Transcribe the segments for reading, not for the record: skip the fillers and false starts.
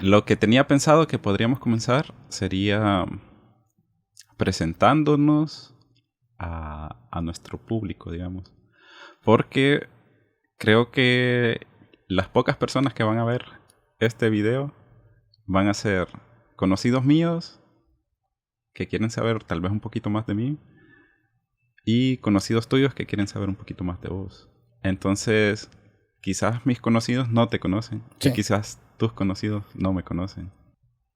Lo que tenía pensado que podríamos comenzar sería presentándonos a nuestro público, digamos. Porque creo que las pocas personas que van a ver este video van a ser conocidos míos que quieren saber tal vez un poquito más de mí y conocidos tuyos que quieren saber un poquito más de vos. Entonces, quizás mis conocidos no te conocen y quizás tus conocidos no me conocen.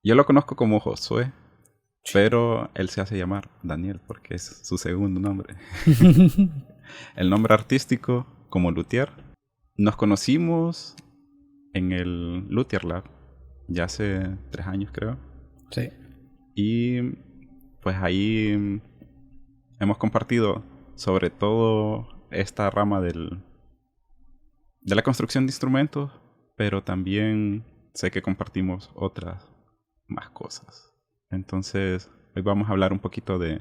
Yo lo conozco como Josué, pero él se hace llamar Daniel porque es su segundo nombre. El nombre artístico como Luthier. Nos conocimos en el Luthier Lab ya hace 3 años, creo. Sí. Y pues ahí hemos compartido sobre todo esta rama de la construcción de instrumentos, pero también sé que compartimos otras más cosas. Entonces, hoy vamos a hablar un poquito de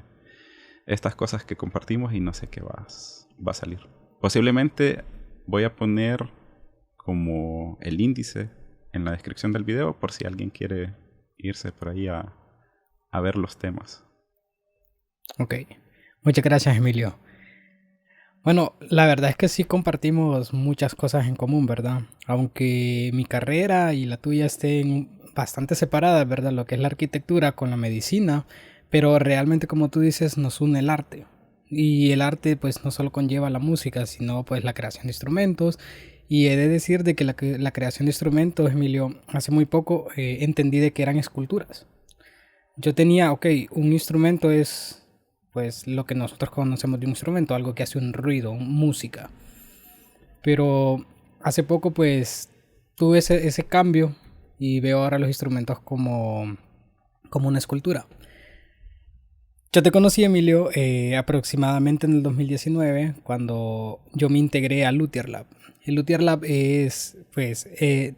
estas cosas que compartimos y no sé qué va a salir. Posiblemente voy a poner como el índice en la descripción del video por si alguien quiere irse por ahí a ver los temas. Ok. Muchas gracias, Emilio. Bueno, la verdad es que sí compartimos muchas cosas en común, ¿verdad? Aunque mi carrera y la tuya estén bastante separadas, ¿verdad? Lo que es la arquitectura con la medicina, pero realmente, como tú dices, nos une el arte. Y el arte pues no solo conlleva la música, sino pues la creación de instrumentos. Y he de decir de que la creación de instrumentos, Emilio, hace muy poco entendí de que eran esculturas. Yo tenía, un instrumento es pues lo que nosotros conocemos de un instrumento, algo que hace un ruido, música. Pero hace poco pues tuve ese cambio y veo ahora los instrumentos como una escultura. Yo te conocí, Emilio, aproximadamente en el 2019, cuando yo me integré al Luthier Lab. El Luthier Lab es pues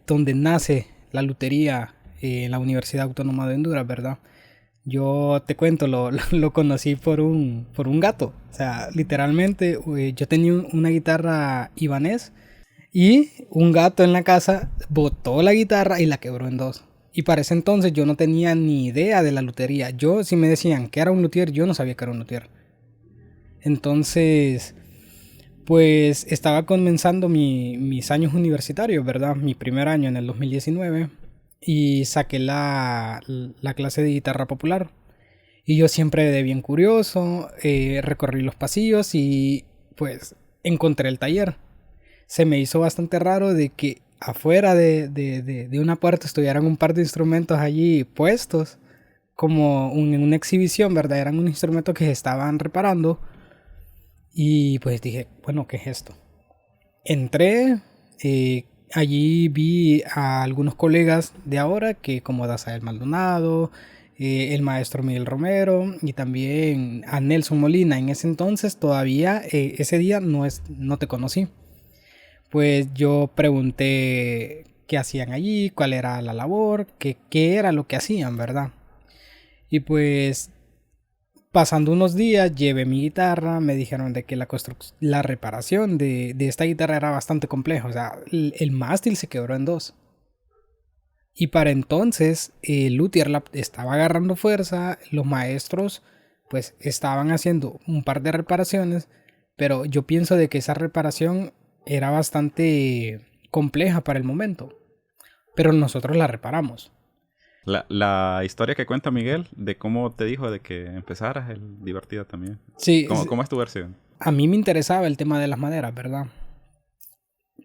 donde nace la lutería en la Universidad Autónoma de Honduras, ¿verdad? Yo te cuento, lo conocí por un gato. O sea, literalmente yo tenía una guitarra Ibanez y un gato en la casa botó la guitarra y la quebró en dos. Y para ese entonces yo no tenía ni idea de la lutería. Yo, si me decían que era un luthier, yo no sabía que era un luthier. Entonces, pues estaba comenzando mis años universitarios, ¿verdad? Mi primer año en el 2019. Y saqué la clase de guitarra popular. Y yo siempre de bien curioso, recorrí los pasillos y pues encontré el taller. Se me hizo bastante raro de que afuera de una puerta estuvieran un par de instrumentos allí puestos, como en una exhibición, ¿verdad? Eran unos instrumentos que se estaban reparando. Y pues dije, bueno, ¿qué es esto? Entré, allí vi a algunos colegas de ahora, que como Dazael Maldonado, el maestro Miguel Romero y también a Nelson Molina. En ese entonces todavía, ese día no te conocí. Pues yo pregunté qué hacían allí, cuál era la labor, qué era lo que hacían, ¿verdad? Y pues pasando unos días llevé mi guitarra, me dijeron de que la reparación de esta guitarra era bastante compleja, o sea, el mástil se quebró en dos. Y para entonces el Luthier Lab estaba agarrando fuerza, los maestros pues estaban haciendo un par de reparaciones, pero yo pienso de que esa reparación era bastante compleja para el momento, pero nosotros la reparamos. La historia que cuenta Miguel de cómo te dijo de que empezaras es divertida también. Sí, ¿Cómo es tu versión? a mí me interesaba el tema de las maderas, ¿verdad?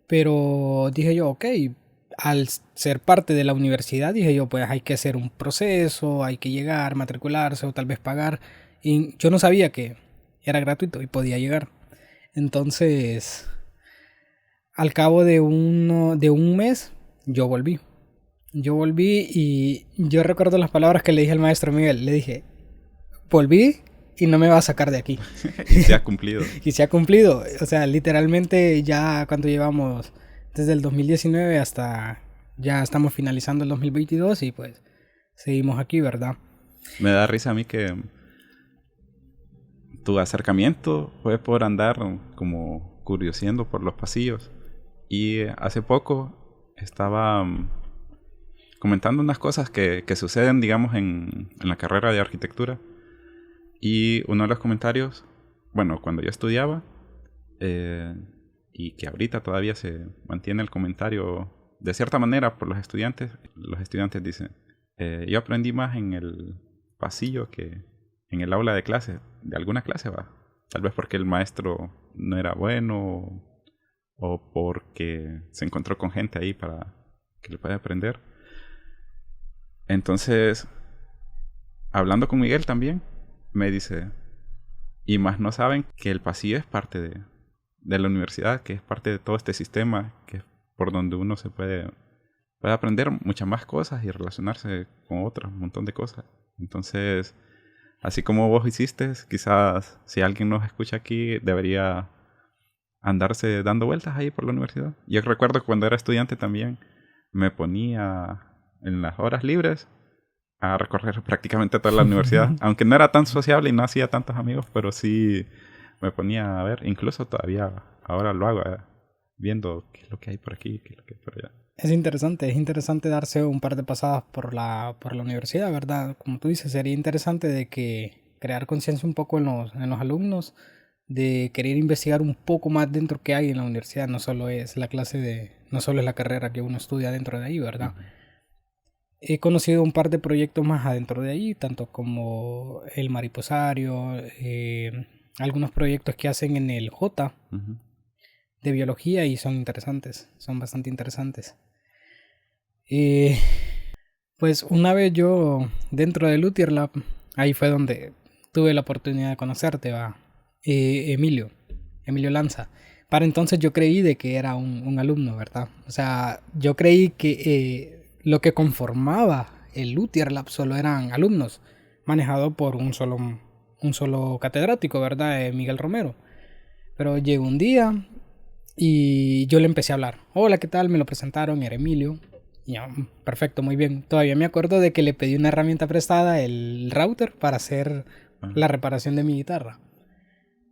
Pero dije yo, al ser parte de la universidad, dije yo, pues hay que hacer un proceso, hay que llegar, matricularse o tal vez pagar. Y yo no sabía que era gratuito y podía llegar. Entonces, al cabo de un mes, yo volví. Yo volví y yo recuerdo las palabras que le dije al maestro Miguel. Le dije, volví y no me va a sacar de aquí. Y se ha cumplido. Y se ha cumplido. O sea, literalmente ya cuando llevamos desde el 2019 hasta ya estamos finalizando el 2022 y pues seguimos aquí, ¿verdad? Me da risa a mí que tu acercamiento fue por andar como curioseando por los pasillos. Y hace poco estaba comentando unas cosas que suceden, digamos, en la carrera de arquitectura. Y uno de los comentarios, bueno, cuando yo estudiaba, y que ahorita todavía se mantiene el comentario de cierta manera por los estudiantes dicen, yo aprendí más en el pasillo que en el aula de clase, de alguna clase va. Tal vez porque el maestro no era bueno o porque se encontró con gente ahí para que le pueda aprender. Entonces, hablando con Miguel también, me dice, y más no saben que el pasillo es parte de la universidad, que es parte de todo este sistema, que es por donde uno puede aprender muchas más cosas y relacionarse con otras, un montón de cosas. Entonces, así como vos hiciste, quizás si alguien nos escucha aquí, debería andarse dando vueltas ahí por la universidad. Yo recuerdo que cuando era estudiante también me ponía en las horas libres a recorrer prácticamente toda la universidad, aunque no era tan sociable y no hacía tantos amigos, pero sí me ponía a ver, incluso todavía ahora lo hago, viendo qué es lo que hay por aquí, qué es lo que hay por allá. Es interesante darse un par de pasadas por la universidad, ¿verdad? Como tú dices, sería interesante de que crear conciencia un poco en los alumnos, de querer investigar un poco más dentro que hay en la universidad, no solo es no solo es la carrera que uno estudia dentro de ahí, ¿verdad? He conocido un par de proyectos más adentro de ahí, tanto como el mariposario, algunos proyectos que hacen en el J de biología y son interesantes, son bastante interesantes. Pues una vez yo dentro de Luthier Lab, ahí fue donde tuve la oportunidad de conocerte, va, Emilio Lanza. Para entonces yo creí de que era un alumno, ¿verdad? O sea, yo creí que lo que conformaba el Luthier Lab solo eran alumnos, manejado por un solo catedrático, ¿verdad? Miguel Romero. Pero llegó un día y yo le empecé a hablar. Hola, ¿qué tal? Me lo presentaron, era Emilio. Y yo, perfecto, muy bien. Todavía me acuerdo de que le pedí una herramienta prestada, el router, para hacer la reparación de mi guitarra.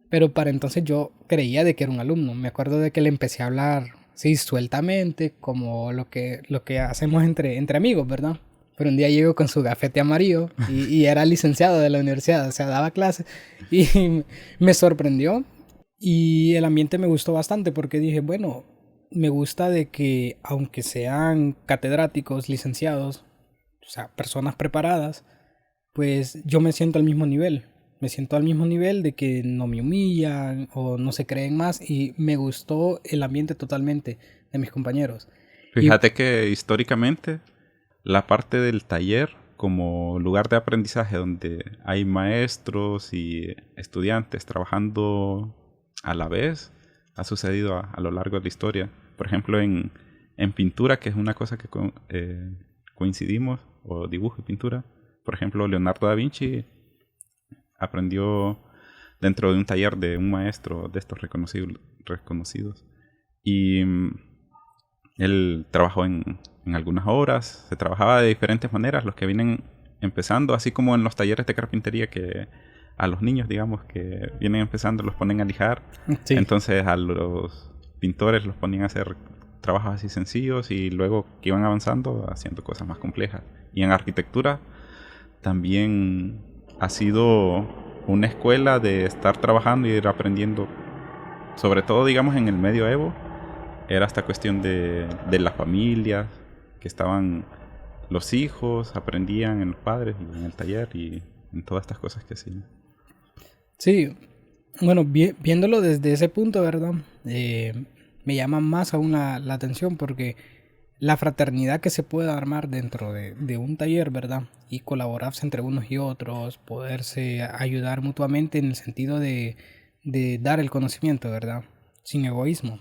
Pero para entonces yo creía de que era un alumno. Me acuerdo de que le empecé a hablar, sí, sueltamente, como lo que hacemos entre amigos, ¿verdad? Pero un día llegó con su gafete amarillo y era licenciado de la universidad, o sea, daba clases. Y me sorprendió y el ambiente me gustó bastante porque dije, bueno, me gusta de que aunque sean catedráticos, licenciados, o sea, personas preparadas, pues yo me siento al mismo nivel. Me siento al mismo nivel de que no me humillan o no se creen más y me gustó el ambiente totalmente de mis compañeros. Fíjate que históricamente la parte del taller como lugar de aprendizaje donde hay maestros y estudiantes trabajando a la vez ha sucedido a lo largo de la historia. Por ejemplo, en pintura, que es una cosa que coincidimos, o dibujo y pintura. Por ejemplo, Leonardo da Vinci aprendió dentro de un taller de un maestro de estos reconocidos. Y él trabajó en algunas obras, se trabajaba de diferentes maneras, los que vienen empezando, así como en los talleres de carpintería que a los niños, digamos, que vienen empezando, los ponen a lijar. Sí. Entonces a los pintores los ponían a hacer trabajos así sencillos y luego que iban avanzando haciendo cosas más complejas. Y en arquitectura también ha sido una escuela de estar trabajando y ir aprendiendo, sobre todo, digamos, en el medioevo. Era esta cuestión de las familias, que estaban los hijos, aprendían en los padres y en el taller y en todas estas cosas que hacían. Sí, bueno, viéndolo desde ese punto, ¿verdad? Me llama más aún la atención porque la fraternidad que se puede armar dentro de un taller, ¿verdad? Y colaborarse entre unos y otros, poderse ayudar mutuamente en el sentido de dar el conocimiento, ¿verdad? Sin egoísmo.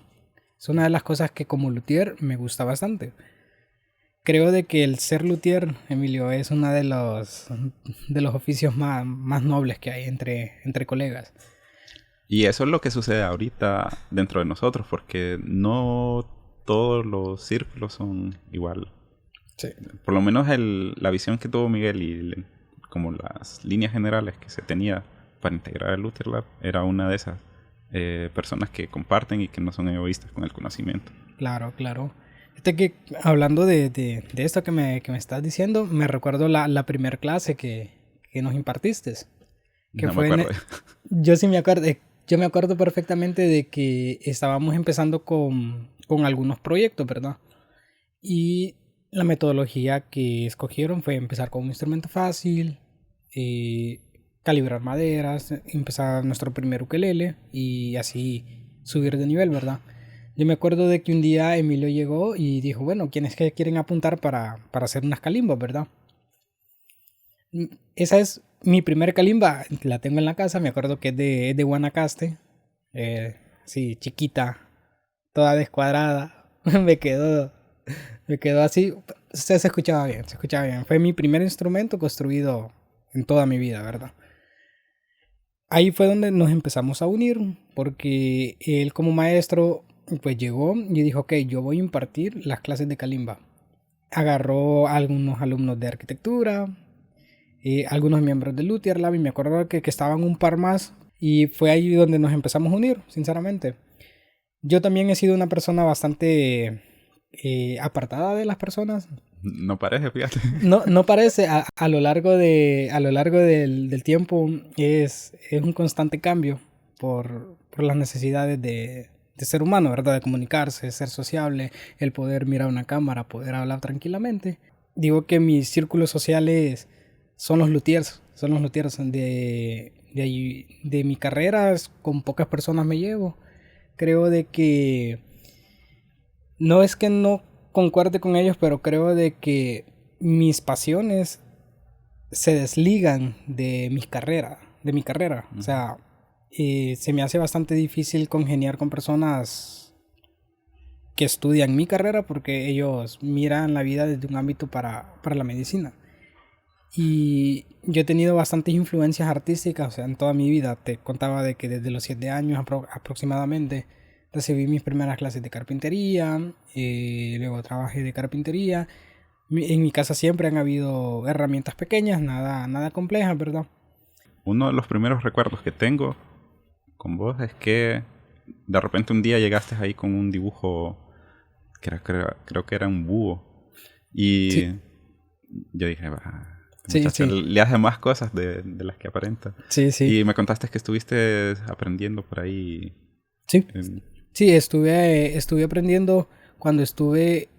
Es una de las cosas que como luthier me gusta bastante. Creo de que el ser luthier, Emilio, es uno de los oficios más nobles que hay entre colegas. Y eso es lo que sucede ahorita dentro de nosotros, porque no todos los círculos son igual. Sí. Por lo menos la visión que tuvo Miguel y como las líneas generales que se tenía para integrar el Luthier Lab era una de esas personas que comparten y que no son egoístas con el conocimiento. Claro. Fíjate que hablando de esto que me estás diciendo, me recuerdo la primera clase que nos impartiste. Que No me fue acuerdo. yo sí me acuerdo, yo me acuerdo perfectamente de que estábamos empezando con algunos proyectos, ¿verdad? Y la metodología que escogieron fue empezar con un instrumento fácil, eh, calibrar maderas, empezar nuestro primer ukelele y así subir de nivel, ¿verdad? Yo me acuerdo de que un día Emilio llegó y dijo, bueno, ¿quiénes que quieren apuntar para hacer unas calimbas, verdad? Esa es mi primer calimba, la tengo en la casa, me acuerdo que es de Guanacaste, sí, chiquita, toda descuadrada, me quedó, me quedó así, se escuchaba bien, se escuchaba bien. Fue mi primer instrumento construido en toda mi vida, ¿verdad? Ahí fue donde nos empezamos a unir, porque él como maestro, pues llegó y dijo, ok, yo voy a impartir las clases de calimba. Agarró a algunos alumnos de arquitectura, algunos miembros de Luthier Lab, y me acuerdo que estaban un par más, y fue ahí donde nos empezamos a unir, sinceramente. Yo también he sido una persona bastante apartada de las personas. No parece, fíjate. No, no parece, a lo largo, a lo largo del tiempo es un constante cambio por las necesidades de ser humano, ¿verdad? De comunicarse, de ser sociable, el poder mirar una cámara, poder hablar tranquilamente. Digo que mis círculos sociales son los luthiers de mi carrera, con pocas personas me llevo. Creo de que no es que no concuerde con ellos, pero creo de que mis pasiones se desligan de mi carrera. O sea, se me hace bastante difícil congeniar con personas que estudian mi carrera porque ellos miran la vida desde un ámbito para la medicina. Y yo he tenido bastantes influencias artísticas, o sea, en toda mi vida. Te contaba de que desde los 7 años aproximadamente recibí mis primeras clases de carpintería, luego trabajé de carpintería. En mi casa siempre han habido herramientas pequeñas, nada complejas, ¿verdad? Uno de los primeros recuerdos que tengo con vos es que de repente un día llegaste ahí con un dibujo que creo que era un búho. Y Sí, yo dije, "Bah, este sí, muchacho sí, le hace más cosas de las que aparenta". sí, sí, Y me contaste que estuviste aprendiendo por ahí. sí. en- Sí, estuve aprendiendo cuando estuve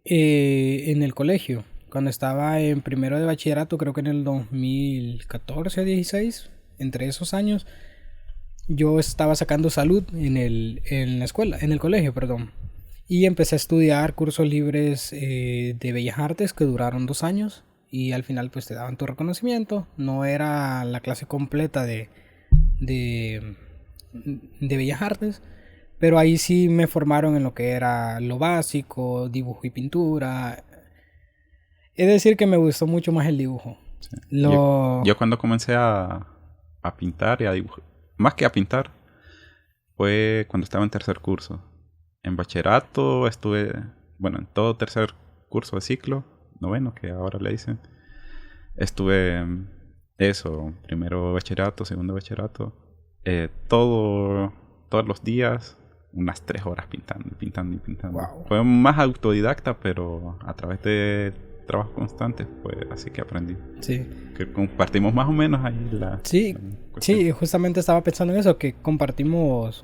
en el colegio, cuando estaba en primero de bachillerato, creo que en el 2014 16, entre esos años, yo estaba sacando salud en la escuela, en el colegio, perdón. Y empecé a estudiar cursos libres de Bellas Artes que duraron 2 años y al final pues te daban tu reconocimiento. No era la clase completa de, de Bellas Artes, pero ahí sí me formaron en lo que era lo básico, dibujo y pintura. Es decir que me gustó mucho más el dibujo. Yo, Lo... yo cuando comencé a pintar y a dibujar, más que a pintar, fue cuando estaba en tercer curso. En bachillerato estuve, bueno, en todo tercer curso de ciclo, noveno, que ahora le dicen, estuve eso, primero bachillerato, segundo bachillerato, todos los días, unas 3 horas pintando, pintando y pintando. Wow. Fue más autodidacta, pero a través de trabajo constante, pues así que aprendí. Sí. Que compartimos más o menos ahí Sí, la cuestión. sí, justamente estaba pensando en eso, que compartimos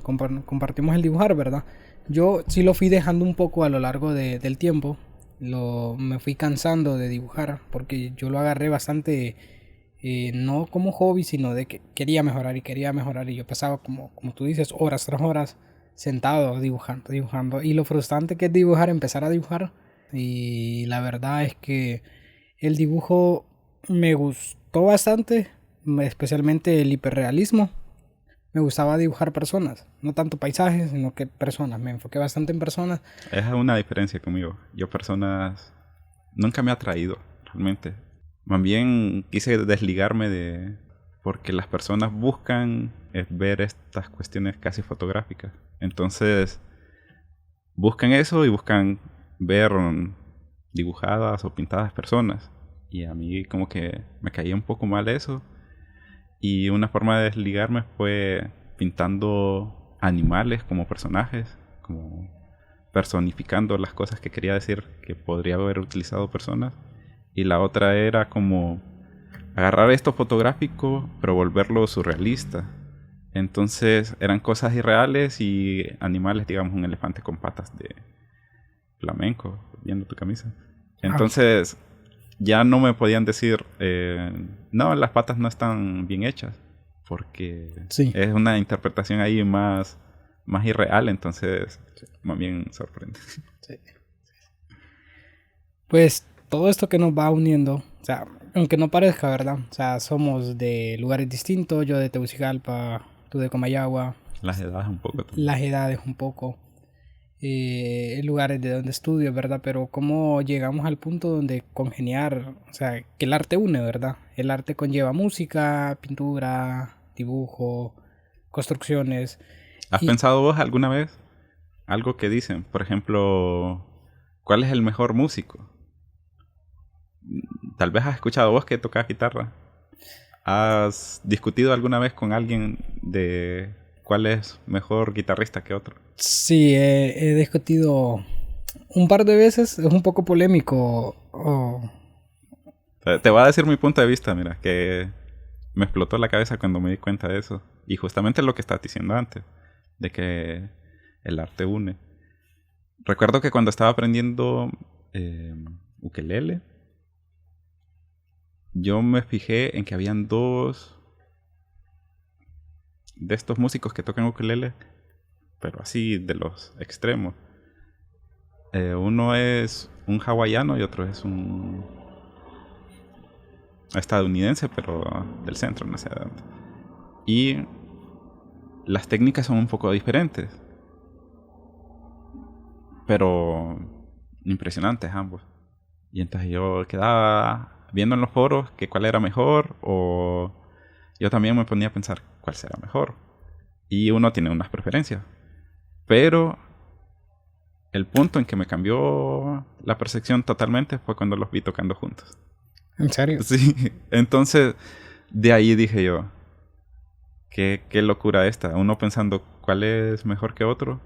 el dibujar, ¿verdad? Yo sí lo fui dejando un poco a lo largo del tiempo. Me fui cansando de dibujar porque yo lo agarré bastante, no como hobby, sino de que quería mejorar y quería mejorar. Y yo pasaba, como tú dices, horas tras horas sentado dibujando, dibujando. Y lo frustrante que es dibujar, empezar a dibujar. Y la verdad es que el dibujo me gustó bastante, especialmente el hiperrealismo. Me gustaba dibujar personas, no tanto paisajes, sino que personas. Me enfoqué bastante en personas. Es una diferencia conmigo. Yo personas nunca me ha atraído, realmente. Más bien quise desligarme de... Porque las personas buscan ver estas cuestiones casi fotográficas. Entonces, buscan eso y buscan ver dibujadas o pintadas personas. Y a mí como que me caía un poco mal eso. Y una forma de desligarme fue pintando animales como personajes, como personificando las cosas que quería decir que podría haber utilizado personas. Y la otra era como agarrar esto fotográfico, pero volverlo surrealista. Entonces eran cosas irreales y animales, digamos un elefante con patas de flamenco, viendo tu camisa. Entonces ya no me podían decir, no, las patas no están bien hechas, porque Sí. es una interpretación ahí más irreal, entonces más bien sorprende. Sí. Pues todo esto que nos va uniendo, o sea, aunque no parezca, ¿verdad? O sea, somos de lugares distintos, yo de Tegucigalpa, tú de Comayagua, Las edades un poco también. las edades un poco, lugares de donde estudio, ¿verdad? Pero cómo llegamos al punto donde congeniar, o sea, que el arte une, ¿verdad? El arte conlleva música, pintura, dibujo, construcciones. ¿Has Y pensado vos alguna vez algo que dicen? Por ejemplo, ¿cuál es el mejor músico? Tal vez has escuchado vos que tocas guitarra. ¿Has discutido alguna vez con alguien de cuál es mejor guitarrista que otro? sí, he discutido un par de veces, es un poco polémico. Te voy a decir mi punto de vista, mira, que me explotó la cabeza cuando me di cuenta de eso. Y justamente lo que estabas diciendo antes, de que el arte une. Recuerdo que cuando estaba aprendiendo ukelele, yo me fijé en que habían dos de estos músicos que tocan ukelele, pero así de los extremos. Uno es un hawaiano y otro es un estadounidense, pero del centro, no sé de dónde. Y las técnicas son un poco diferentes, pero impresionantes ambos. Y entonces yo quedaba viendo en los foros que cuál era mejor, o yo también me ponía a pensar cuál será mejor. Y uno tiene unas preferencias. Pero el punto en que me cambió la percepción totalmente fue cuando los vi tocando juntos. ¿En serio? Sí, entonces de ahí dije yo, qué locura esta. Uno pensando cuál es mejor que otro,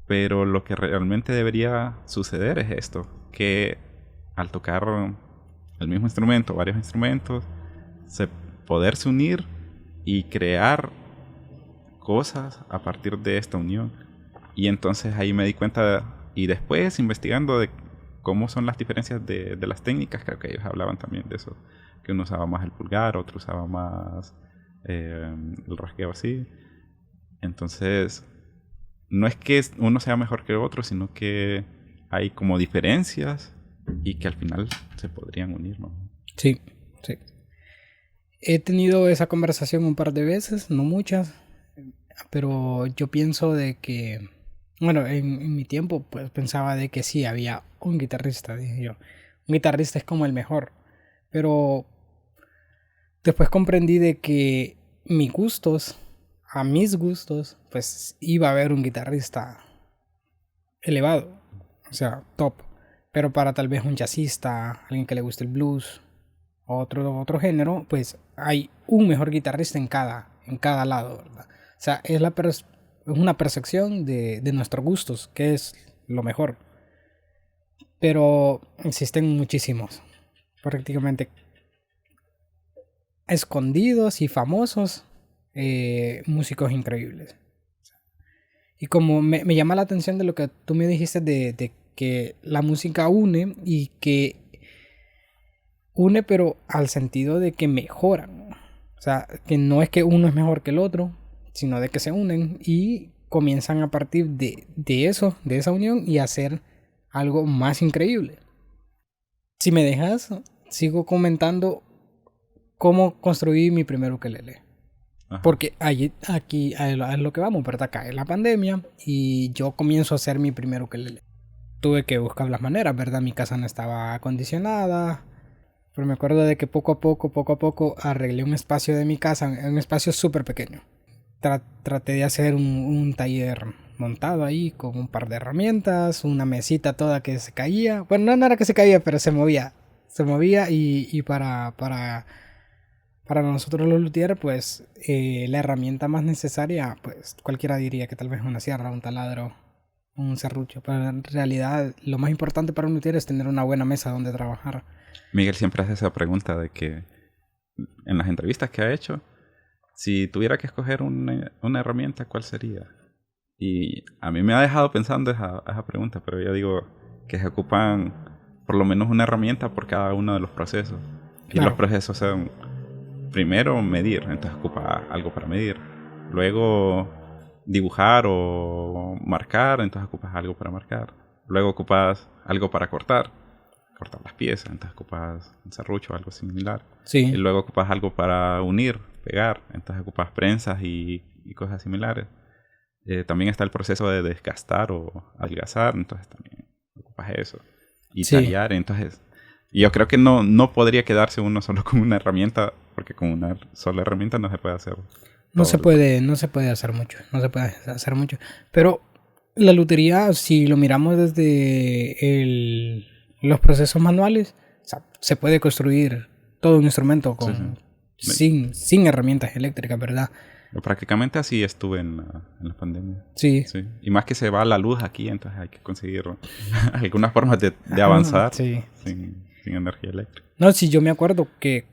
pero lo que realmente debería suceder es esto, que al tocar el mismo instrumento, varios instrumentos, poderse unir y crear cosas a partir de esta unión. Y entonces ahí me di cuenta, y después investigando de cómo son las diferencias de las técnicas, creo que ellos hablaban también de eso, que uno usaba más el pulgar, otro usaba más el rasgueo así. Entonces, no es que uno sea mejor que el otro, sino que hay como diferencias y que al final se podrían unir, ¿no? Sí, sí. He tenido esa conversación un par de veces, no muchas, pero yo pienso de que, bueno, en mi tiempo pues pensaba de que sí, había un guitarrista, dije yo. Un guitarrista es como el mejor, pero después comprendí de que a mis gustos, pues iba a haber un guitarrista elevado, o sea, top. Pero para tal vez un jazzista, alguien que le guste el blues, otro género, pues hay un mejor guitarrista en cada lado, ¿verdad? O sea, es una percepción de nuestros gustos, que es lo mejor. Pero existen muchísimos, prácticamente escondidos y famosos, músicos increíbles. Y como me llama la atención de lo que tú me dijiste de que la música une y que une pero al sentido de que mejoran. O sea, que no es que uno es mejor que el otro, sino de que se unen y comienzan a partir de eso, de esa unión y hacer algo más increíble. Si me dejas, sigo comentando cómo construí mi primer ukelele. Ajá. Porque aquí es lo que vamos, ¿verdad? Cae la pandemia y yo comienzo a hacer mi primer ukelele. Tuve que buscar las maneras, ¿verdad? Mi casa no estaba acondicionada. Pero me acuerdo de que poco a poco arreglé un espacio de mi casa, un espacio súper pequeño. Traté de hacer un taller montado ahí con un par de herramientas, una mesita toda que se caía. Bueno, no era que se caía, pero se movía. Se movía y para nosotros los luthiers, pues la herramienta más necesaria, pues cualquiera diría que tal vez una sierra, un taladro, un serrucho. Pero en realidad lo más importante para un luthier es tener una buena mesa donde trabajar. Miguel siempre hace esa pregunta de que en las entrevistas que ha hecho, si tuviera que escoger una herramienta, ¿cuál sería? Y a mí me ha dejado pensando esa pregunta, pero yo digo que se ocupan por lo menos una herramienta por cada uno de los procesos. Y Claro. los procesos son, primero, medir, entonces ocupa algo para medir. Luego, dibujar o marcar, entonces ocupas algo para marcar. Luego ocupas algo para cortar las piezas, entonces ocupas un serrucho o algo similar. Sí. Y luego ocupas algo para unir, pegar, entonces ocupas prensas y cosas similares. También está el proceso de desgastar o adelgazar, entonces también ocupas eso. Y Sí. tallar, entonces yo creo que no podría quedarse uno solo con una herramienta, porque con una sola herramienta no se puede hacer. No se puede hacer mucho, no se puede hacer mucho. Pero la lutería, si lo miramos desde los procesos manuales, o sea, se puede construir todo un instrumento sin herramientas eléctricas, ¿verdad? Prácticamente así estuve en la pandemia. Sí. Sí. Y más que se va la luz aquí, entonces hay que conseguir algunas formas de avanzar Sí. sin energía eléctrica. No, sí, yo me acuerdo que,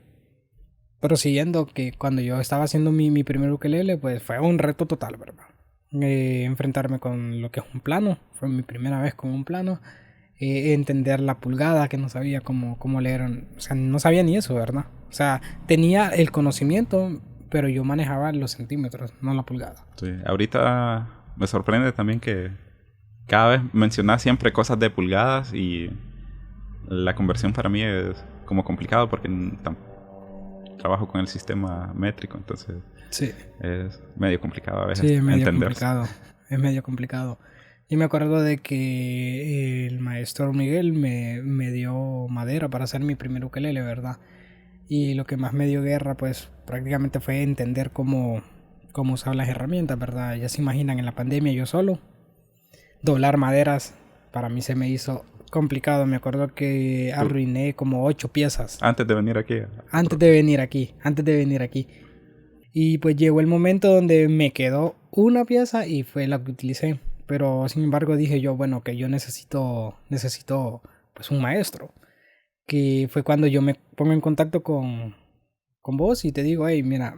prosiguiendo, que cuando yo estaba haciendo mi primer ukelele, pues fue un reto total, ¿verdad? Enfrentarme con lo que es un plano, fue mi primera vez con un plano. Entender la pulgada, que no sabía cómo leer, o sea, no sabía ni eso, ¿verdad? O sea, tenía el conocimiento, pero yo manejaba los centímetros, no la pulgada. Sí. Ahorita me sorprende también que cada vez mencionas siempre cosas de pulgadas y la conversión para mí es como complicado porque trabajo con el sistema métrico, entonces sí. Es medio complicado a veces Sí, es medio entenderse. complicado. Es medio complicado. Yo me acuerdo de que el maestro Miguel me dio madera para hacer mi primer ukelele, ¿verdad? Y lo que más me dio guerra, pues prácticamente fue entender cómo usar las herramientas, ¿verdad? Ya se imaginan, en la pandemia yo solo, doblar maderas, para mí se me hizo complicado. Me acuerdo que arruiné como 8 piezas. Antes de venir aquí. Antes de venir aquí. Y pues llegó el momento donde me quedó una pieza y fue la que utilicé. Pero sin embargo dije yo, bueno, que yo necesito pues un maestro. Que fue cuando yo me pongo en contacto con vos y te digo, hey, mira,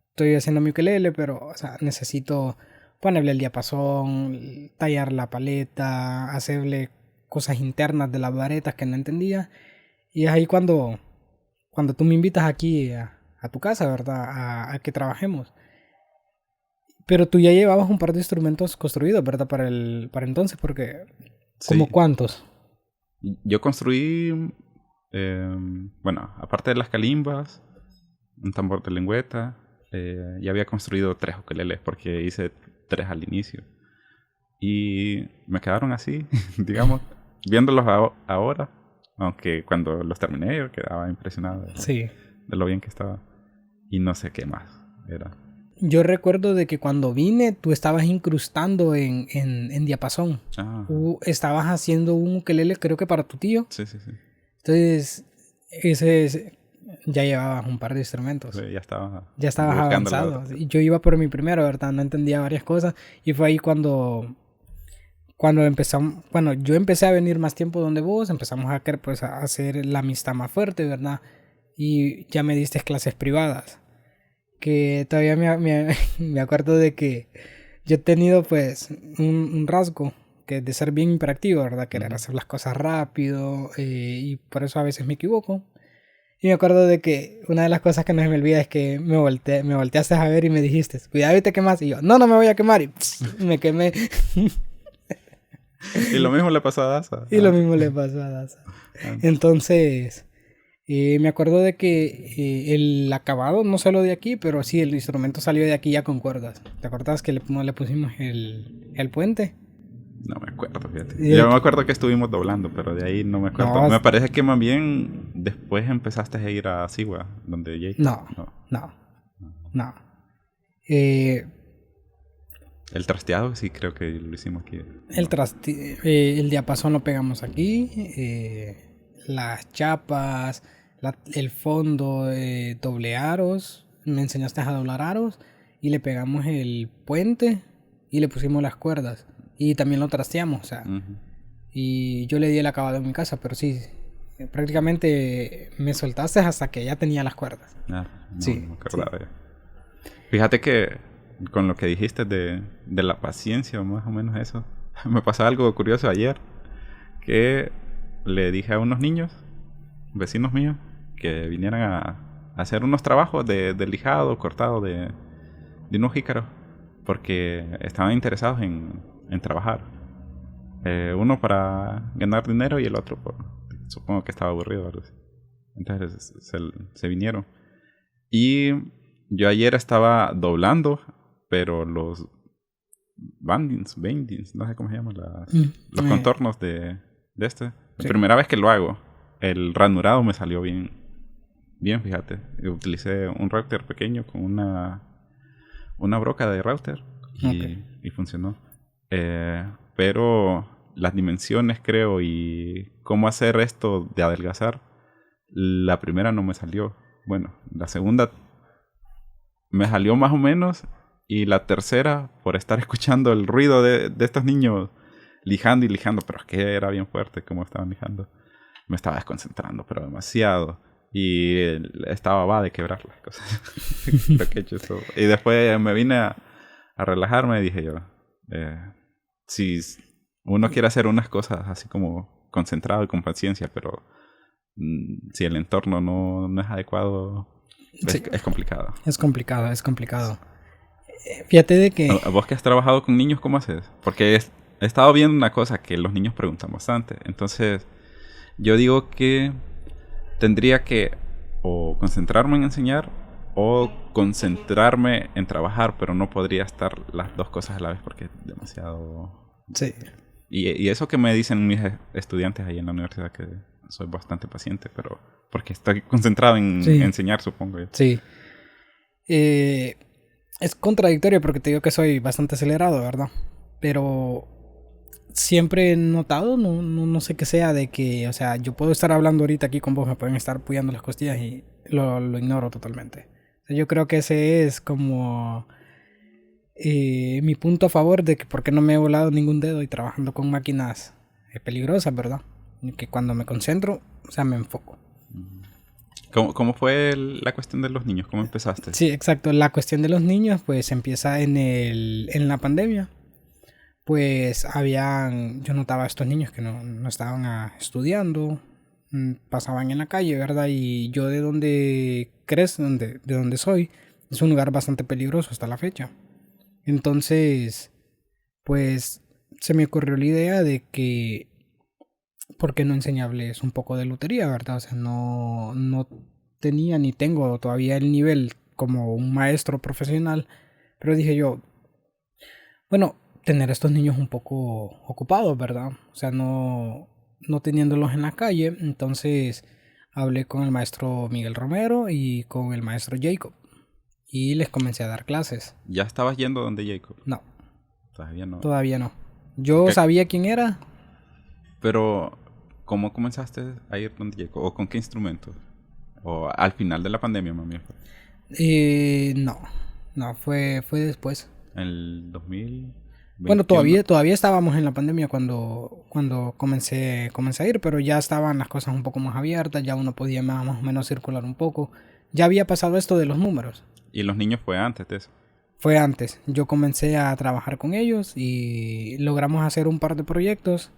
estoy haciendo mi ukelele, pero o sea, necesito ponerle el diapasón, tallar la paleta, hacerle cosas internas de las varetas que no entendía. Y es ahí cuando tú me invitas aquí a tu casa, ¿verdad? A que trabajemos. Pero tú ya llevabas un par de instrumentos construidos, ¿verdad? Para entonces, porque... ¿Cómo Sí. cuántos? Yo construí, bueno, aparte de las calimbas, un tambor de lengüeta, ya había construido 3 ukeleles porque hice 3 al inicio. Y me quedaron así, digamos, viéndolos ahora, aunque cuando los terminé yo quedaba impresionado de lo bien que estaba. Y no sé qué más era. Yo recuerdo de que cuando vine tú estabas incrustando en diapasón. Estabas haciendo un ukelele, creo que para tu tío. Sí. Entonces, ese ya llevabas un par de instrumentos. Sí, ya estabas avanzado. Y yo iba por mi primero, ¿verdad? No entendía varias cosas. Y fue ahí cuando empezamos, bueno, yo empecé a venir más tiempo donde vos, empezamos a hacer la amistad más fuerte, ¿verdad? Y ya me diste clases privadas. Que todavía me acuerdo de que yo he tenido pues un rasgo que de ser bien hiperactivo, ¿verdad? Querer hacer las cosas rápido y por eso a veces me equivoco. Y me acuerdo de que una de las cosas que no se me olvida es que me volteaste a ver y me dijiste, cuidado y te quemas. Y yo, no me voy a quemar. Y me quemé. Y lo mismo le pasó a Daza. Y lo mismo le pasó a Daza. Entonces... me acuerdo de que el acabado no salió de aquí, pero sí, el instrumento salió de aquí ya con cuerdas. ¿Te acordás que le pusimos el puente? No me acuerdo, fíjate. Yo me acuerdo que estuvimos doblando, pero de ahí no me acuerdo. No, me parece que más bien después empezaste a ir a Sigua, donde Jake. No. El trasteado sí creo que lo hicimos aquí. El diapasón lo pegamos aquí. Las chapas, el fondo, doble aros. Me enseñaste a doblar aros y le pegamos el puente y le pusimos las cuerdas. Y también lo trasteamos, o sea. Y yo le di el acabado en mi casa, pero sí, prácticamente me soltaste hasta que ya tenía las cuerdas. No Sí, me acordaba ya. Fíjate que con lo que dijiste de la paciencia, más o menos eso, me pasó algo curioso ayer, que le dije a unos niños, vecinos míos, que vinieran a hacer unos trabajos de lijado, cortado de unos jícaros, porque estaban interesados en trabajar. Uno para ganar dinero y el otro supongo que estaba aburrido o algo así. Entonces se vinieron. Y yo ayer estaba doblando, pero los bendings, no sé cómo se llaman, los contornos de este. La Sí. primera vez que lo hago, el ranurado me salió bien, fíjate. Utilicé un router pequeño con una broca de router y funcionó. Pero las dimensiones, creo, y cómo hacer esto de adelgazar, la primera no me salió. Bueno, la segunda me salió más o menos, y la tercera, por estar escuchando el ruido de estos niños lijando y lijando, pero es que era bien fuerte como estaban lijando, me estaba desconcentrando, pero demasiado. Y estaba va de quebrar las cosas. Creo que he hecho eso. Y después me vine a relajarme y dije yo, si uno quiere hacer unas cosas así como concentrado y con paciencia, pero si el entorno no es adecuado, Sí. es complicado. Es complicado, es complicado. Fíjate de que... ¿A vos que has trabajado con niños, cómo haces? Porque he estado viendo una cosa que los niños preguntan bastante. Entonces, yo digo que tendría que o concentrarme en enseñar o concentrarme en trabajar, pero no podría estar las dos cosas a la vez porque es demasiado... Sí. Y eso que me dicen mis estudiantes ahí en la universidad, que soy bastante paciente, pero porque estoy concentrado en enseñar, supongo yo. Sí. Es contradictorio porque te digo que soy bastante acelerado, ¿verdad? Pero siempre he notado, no sé qué sea, de que, o sea, yo puedo estar hablando ahorita aquí con vos, me pueden estar apoyando las costillas y lo ignoro totalmente. O sea, yo creo que ese es como mi punto a favor de que por qué no me he volado ningún dedo y trabajando con máquinas peligrosas, ¿verdad? Y que cuando me concentro, o sea, me enfoco. ¿Cómo fue la cuestión de los niños? ¿Cómo empezaste? Sí, exacto. La cuestión de los niños, pues empieza en la pandemia. Pues yo notaba a estos niños que no estaban estudiando, pasaban en la calle, ¿verdad? Y yo de donde de donde soy, es un lugar bastante peligroso hasta la fecha. Entonces, pues se me ocurrió la idea de que, ¿por qué no enseñarles un poco de lotería, verdad? O sea, no tenía ni tengo todavía el nivel como un maestro profesional, pero dije yo, bueno, tener a estos niños un poco ocupados, ¿verdad? O sea, no teniéndolos en la calle. Entonces hablé con el maestro Miguel Romero y con el maestro Jacob y les comencé a dar clases. ¿Ya estabas yendo donde Jacob? No. Todavía no. Todavía no. Yo sabía quién era. Pero, ¿cómo comenzaste a ir donde Jacob? ¿O con qué instrumentos? ¿O al final de la pandemia, mami? No, fue después. ¿En el 2021? Bueno, todavía estábamos en la pandemia cuando comencé a ir, pero ya estaban las cosas un poco más abiertas, ya uno podía más o menos circular un poco. Ya había pasado esto de los números. ¿Y los niños fue antes de eso? Fue antes. Yo comencé a trabajar con ellos y logramos hacer un par de proyectos.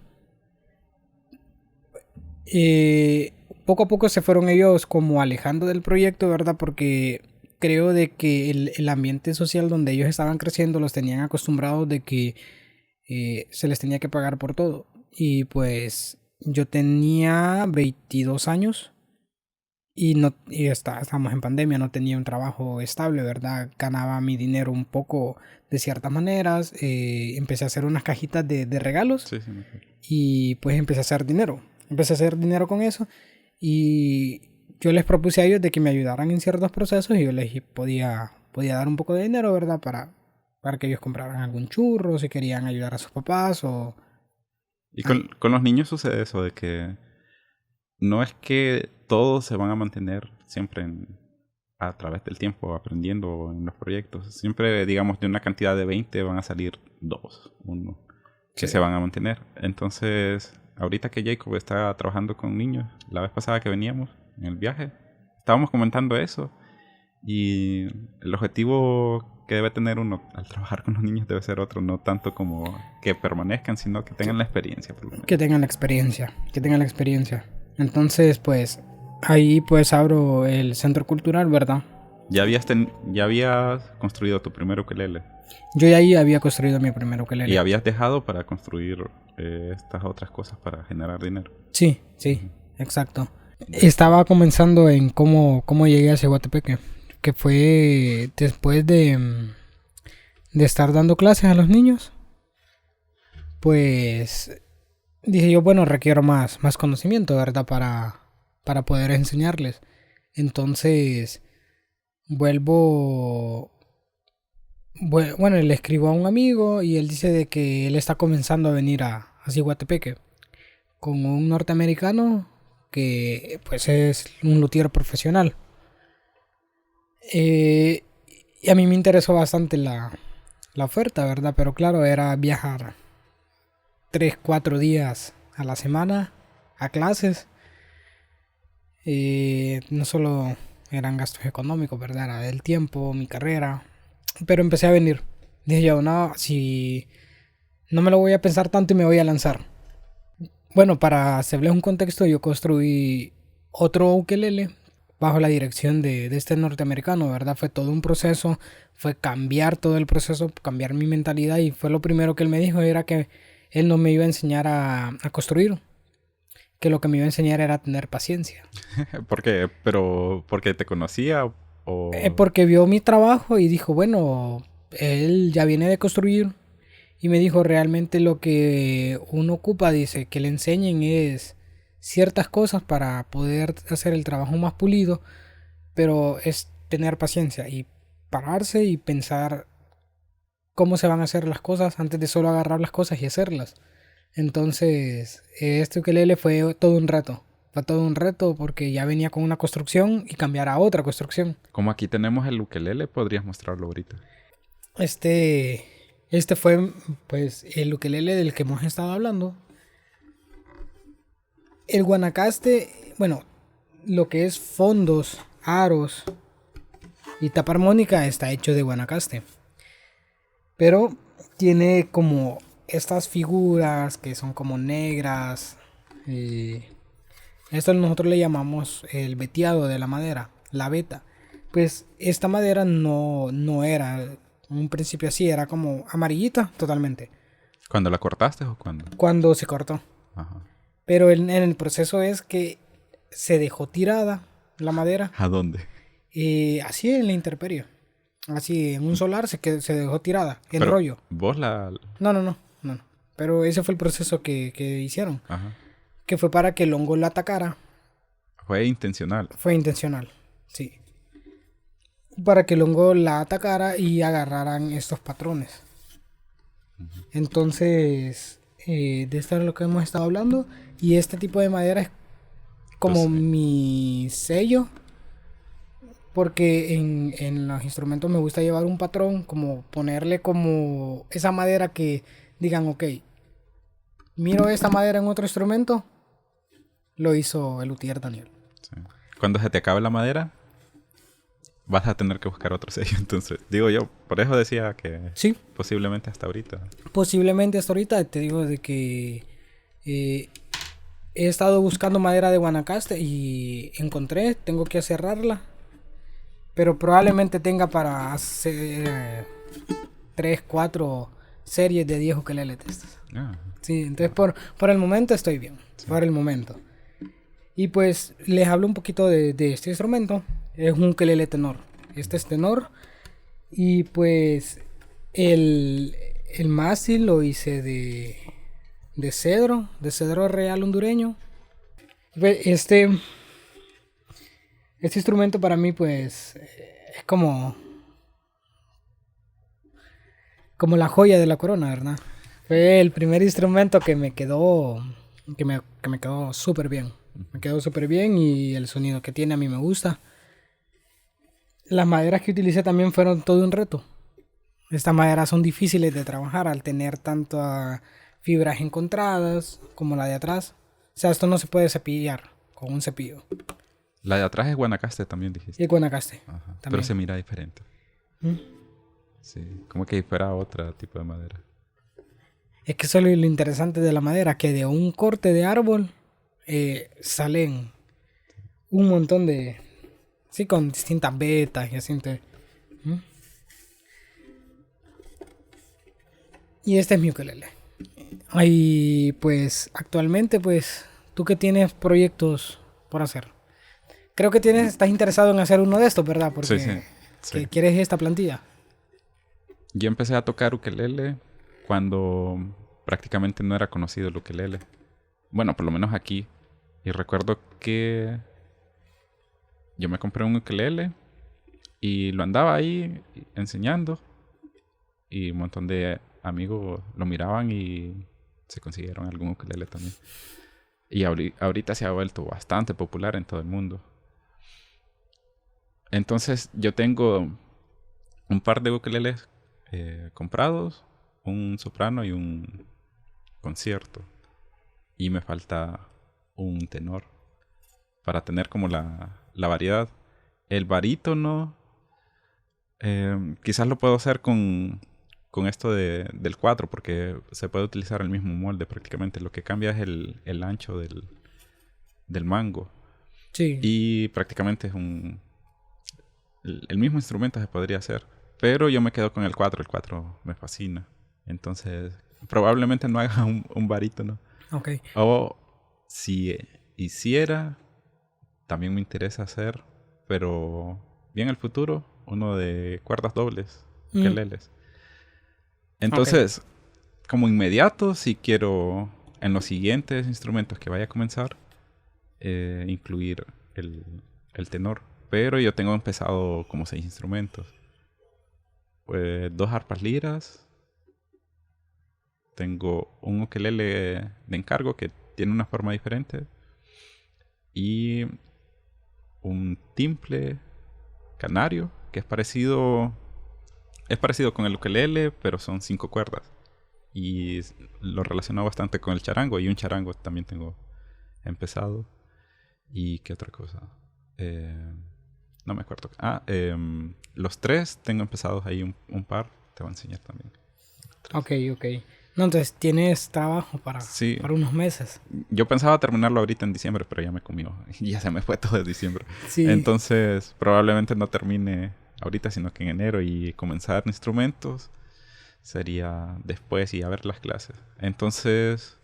Poco a poco se fueron ellos como alejando del proyecto, ¿verdad? Porque creo de que el ambiente social donde ellos estaban creciendo los tenían acostumbrados de que se les tenía que pagar por todo. Y pues yo tenía 22 años y estábamos en pandemia, no tenía un trabajo estable, ¿verdad? Ganaba mi dinero un poco de ciertas maneras. Empecé a hacer unas cajitas de regalos. Sí, y pues empecé a hacer dinero. Empecé a hacer dinero con eso y yo les propuse a ellos de que me ayudaran en ciertos procesos y yo les podía dar un poco de dinero, ¿verdad? Para que ellos compraran algún churro, si querían ayudar a sus papás o... Y con los niños sucede eso de que no es que todos se van a mantener siempre a través del tiempo aprendiendo en los proyectos. Siempre, digamos, de una cantidad de 20 van a salir 2, 1. que se van a mantener. Entonces, ahorita que Jacob está trabajando con niños, la vez pasada que veníamos en el viaje, estábamos comentando eso. Y el objetivo que debe tener uno al trabajar con los niños debe ser otro, no tanto como que permanezcan, sino que tengan la experiencia, por lo menos. Que tengan la experiencia. Entonces, pues, ahí pues abro el centro cultural, ¿verdad? ¿Ya habías construido tu primer ukelele? Yo ya ahí había construido mi primer ukelele. ¿Y habías dejado para construir estas otras cosas para generar dinero? Sí, exacto. Estaba comenzando en cómo llegué a Ciguatepeque, que fue después de estar dando clases a los niños. Pues dije yo, bueno, requiero más conocimiento, ¿verdad? Para poder enseñarles. Entonces, bueno, le escribo a un amigo y él dice de que él está comenzando a venir a Ciguatepeque con un norteamericano que pues es un luthier profesional. Y a mí me interesó bastante la oferta, ¿verdad? Pero claro, era viajar 3-4 días a la semana a clases. No solo eran gastos económicos, ¿verdad? Era el tiempo, mi carrera. Pero empecé a venir. Dije yo, no, si no me lo voy a pensar tanto y me voy a lanzar. Bueno, para hacerles un contexto, yo construí otro ukelele bajo la dirección de este norteamericano, ¿verdad? Fue todo un proceso, fue cambiar todo el proceso, cambiar mi mentalidad, y fue lo primero que él me dijo, era que él no me iba a enseñar a construir, que lo que me iba a enseñar era a tener paciencia. ¿Por qué? ¿Pero porque te conocía o...? Porque vio mi trabajo y dijo, bueno, él ya viene de construir. Y me dijo, realmente lo que uno ocupa, dice, que le enseñen es ciertas cosas para poder hacer el trabajo más pulido, pero es tener paciencia y pararse y pensar cómo se van a hacer las cosas antes de solo agarrar las cosas y hacerlas. Entonces, este ukelele fue todo un reto. Fue todo un reto porque ya venía con una construcción y cambiar a otra construcción. Como aquí tenemos el ukelele, podrías mostrarlo ahorita. Este fue pues el ukelele del que hemos estado hablando. El guanacaste, bueno, lo que es fondos, aros y tapa armónica está hecho de guanacaste. Pero tiene como estas figuras que son como negras. Esto nosotros le llamamos el veteado de la madera, la veta. Pues esta madera no era en un principio así, era como amarillita totalmente. ¿Cuándo la cortaste o cuándo? Cuando se cortó. Ajá. Pero en el proceso es que se dejó tirada la madera. ¿A dónde? Así en la intemperie. Así en un solar se dejó tirada, en Pero rollo. ¿Vos la...? No. Pero ese fue el proceso que hicieron. Ajá. Que fue para que el hongo la atacara. Fue intencional. Fue intencional, sí. Para que el hongo la atacara y agarraran estos patrones. Entonces, de esto es lo que hemos estado hablando. Y este tipo de madera es como Entonces, mi sello. Porque en los instrumentos me gusta llevar un patrón, como ponerle como esa madera que digan, ok, miro esta madera en otro instrumento, lo hizo el luthier Daniel. sí. Cuando se te acabe la madera, vas a tener que buscar otro sello. Entonces, digo yo, por eso decía que Sí, posiblemente hasta ahorita. posiblemente hasta ahorita te digo de que he estado buscando madera de guanacaste y encontré, tengo que cerrarla. Pero probablemente tenga para hacer 3-4 series de 10 ukeleles de estas. Ah, Sí, entonces por el momento estoy bien. Sí. Por el momento. Y pues les hablo un poquito de este instrumento. Es un ukelele tenor. Este es tenor. Y pues el mástil lo hice de cedro real hondureño. Este instrumento para mí pues es como la joya de la corona, ¿verdad? Fue el primer instrumento que me quedó súper bien. Me quedó súper bien y el sonido que tiene a mí me gusta. Las maderas que utilicé también fueron todo un reto. Estas maderas son difíciles de trabajar al tener tanta fibras encontradas, como la de atrás. O sea, esto no se puede cepillar con un cepillo. La de atrás es Guanacaste también, dijiste. Y el Guanacaste. Ajá. Pero También. se mira diferente. ¿Mm? Sí, como que fuera otro tipo de madera. Es que eso es lo interesante de la madera, que de un corte de árbol salen un montón de... Sí, con distintas vetas y así. ¿Mm? Y este es mi ukelele. Y pues actualmente, pues, ¿tú qué tienes proyectos por hacer? Creo que estás interesado en hacer uno de estos, ¿verdad? Porque Sí. que quieres esta plantilla. Yo empecé a tocar ukelele cuando prácticamente no era conocido el ukelele. Bueno, por lo menos aquí. Y recuerdo que yo me compré un ukelele y lo andaba ahí enseñando. Y un montón de amigos lo miraban y se consiguieron algún ukelele también. Y ahorita se ha vuelto bastante popular en todo el mundo. Entonces yo tengo un par de ukeleles comprados, un soprano y un concierto. Y me falta un tenor para tener como la variedad. El barítono, quizás lo puedo hacer con esto del 4, porque se puede utilizar el mismo molde prácticamente. Lo que cambia es el ancho del mango. Sí. Y prácticamente es el mismo instrumento se podría hacer. Pero yo me quedo con el 4. El 4 me fascina. Entonces, probablemente no haga un barítono. Ok. O si hiciera, también me interesa hacer, pero bien el futuro, uno de cuerdas dobles, ukeleles. Entonces, como inmediato, si quiero en los siguientes instrumentos que vaya a comenzar, incluir el tenor. Pero yo tengo empezado como 6 instrumentos. Pues 2 arpas liras. Tengo un ukelele de encargo que tiene una forma diferente. Y un timple canario que es parecido con el ukelele, pero son 5 cuerdas. Y lo relaciono bastante con el charango. Y un charango también tengo empezado. ¿Y qué otra cosa? No me acuerdo. Los 3 tengo empezados ahí un par. Te voy a enseñar también. Ok. No, entonces tienes trabajo para unos meses. Yo pensaba terminarlo ahorita en diciembre, pero ya me comió. Ya se me fue todo de diciembre. Sí. Entonces, probablemente no termine ahorita, sino que en enero. Y comenzar instrumentos sería después y a ver las clases. Entonces,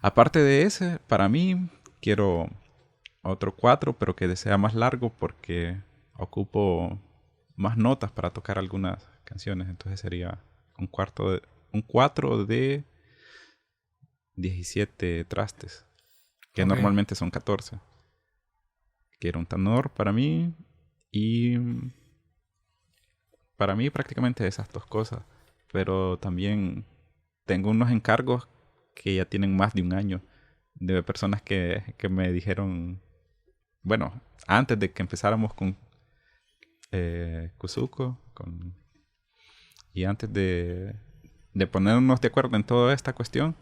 aparte de ese, para mí, quiero otro 4, pero que sea más largo porque ocupo más notas para tocar algunas canciones. Entonces sería un 4 de 17 trastes, que normalmente son 14. Quiero un tenor para mí y para mí prácticamente esas 2 cosas. Pero también tengo unos encargos que ya tienen más de un año de personas que me dijeron, bueno, antes de que empezáramos con Kuzuko, y antes de ponernos de acuerdo en toda esta cuestión,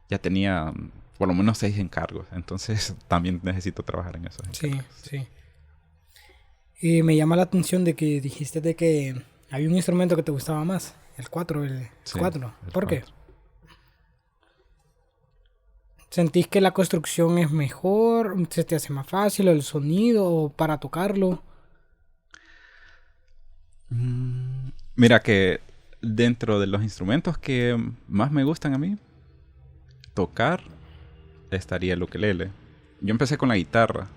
ya tenía por lo menos 6 encargos. Entonces también necesito trabajar en eso. Sí. Y me llama la atención de que dijiste de que había un instrumento que te gustaba más, el 4, el 4. ¿Por qué? ¿Sentís que la construcción es mejor? ¿Se te hace más fácil el sonido para tocarlo? Mira que dentro de los instrumentos que más me gustan a mí tocar estaría el ukelele. Yo empecé con la guitarra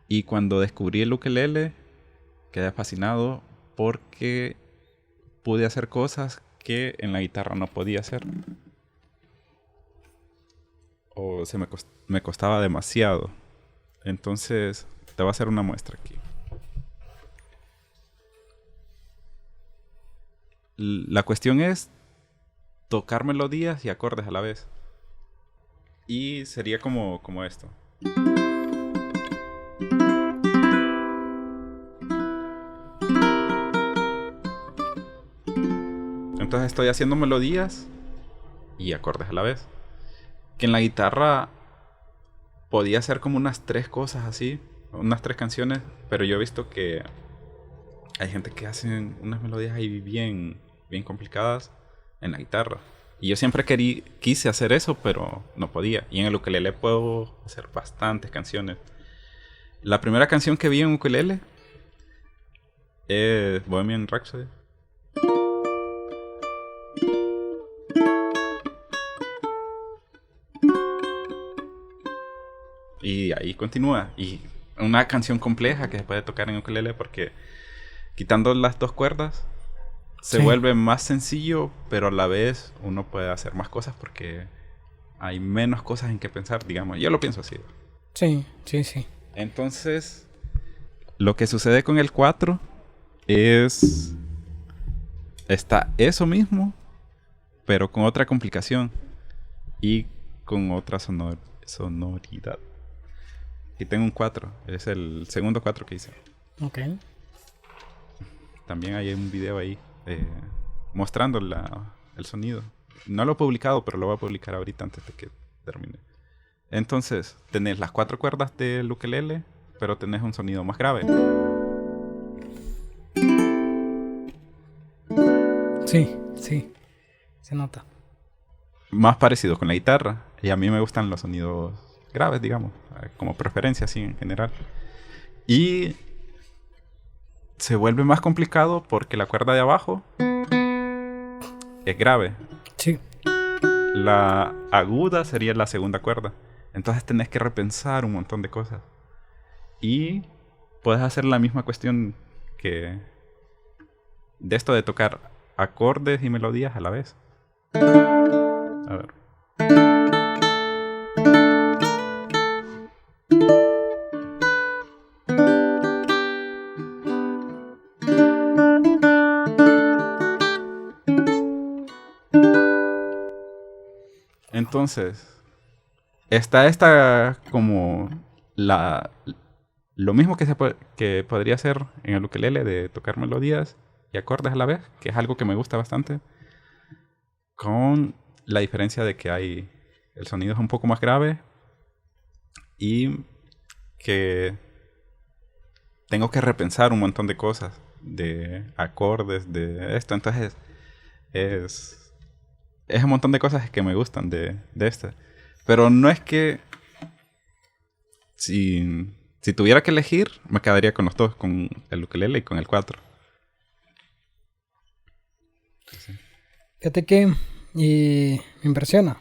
y cuando descubrí el ukelele quedé fascinado porque pude hacer cosas que en la guitarra no podía hacer. O me costaba demasiado. Entonces, te voy a hacer una muestra aquí. La cuestión es tocar melodías y acordes a la vez. Y sería como esto. Entonces estoy haciendo melodías y acordes a la vez. Que en la guitarra podía hacer como unas 3 cosas así, unas 3 canciones, pero yo he visto que hay gente que hace unas melodías ahí bien, bien complicadas en la guitarra. Y yo siempre quise hacer eso, pero no podía. Y en el ukelele puedo hacer bastantes canciones. La primera canción que vi en ukelele es Bohemian Rhapsody. Y ahí continúa. Y una canción compleja que se puede tocar en ukelele porque quitando las 2 cuerdas se vuelve más sencillo, pero a la vez uno puede hacer más cosas porque hay menos cosas en que pensar, digamos. Yo lo pienso así. Sí. Entonces, lo que sucede con el 4 es... Está eso mismo, pero con otra complicación y con otra sonoridad. Y tengo un 4, es el segundo 4 que hice. Ok. También hay un video ahí mostrando el sonido. No lo he publicado, pero lo voy a publicar ahorita antes de que termine. Entonces, tenés las 4 cuerdas del ukelele, pero tenés un sonido más grave. Sí, se nota. Más parecido con la guitarra. Y a mí me gustan los sonidos graves, digamos, como preferencia así en general. Y se vuelve más complicado porque la cuerda de abajo es grave. Sí. La aguda sería la segunda cuerda. Entonces tenés que repensar un montón de cosas. Y puedes hacer la misma cuestión que de esto de tocar acordes y melodías a la vez. A ver. Entonces, está esta como lo mismo que podría hacer en el ukelele de tocar melodías y acordes a la vez, que es algo que me gusta bastante, con la diferencia de que el sonido es un poco más grave y que tengo que repensar un montón de cosas, de acordes, de esto. Entonces es un montón de cosas que me gustan de este. Pero no es que si tuviera que elegir, me quedaría con los dos, con el ukelele y con el 4. Sí. Fíjate que me impresiona.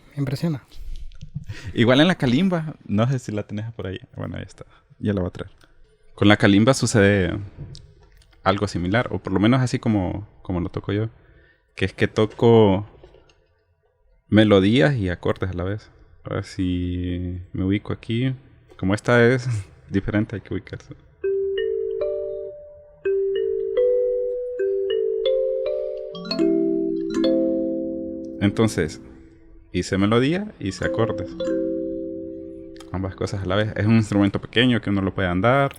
Igual en la kalimba, no sé si la tenés por ahí. Bueno, ahí está. Ya la voy a traer. Con la kalimba sucede algo similar, o por lo menos así como lo toco yo. Que es que toco melodías y acordes a la vez. A ver si me ubico aquí. Como esta es diferente, hay que ubicarse. Entonces, hice melodía, hice acordes. Ambas cosas a la vez. Es un instrumento pequeño que uno lo puede andar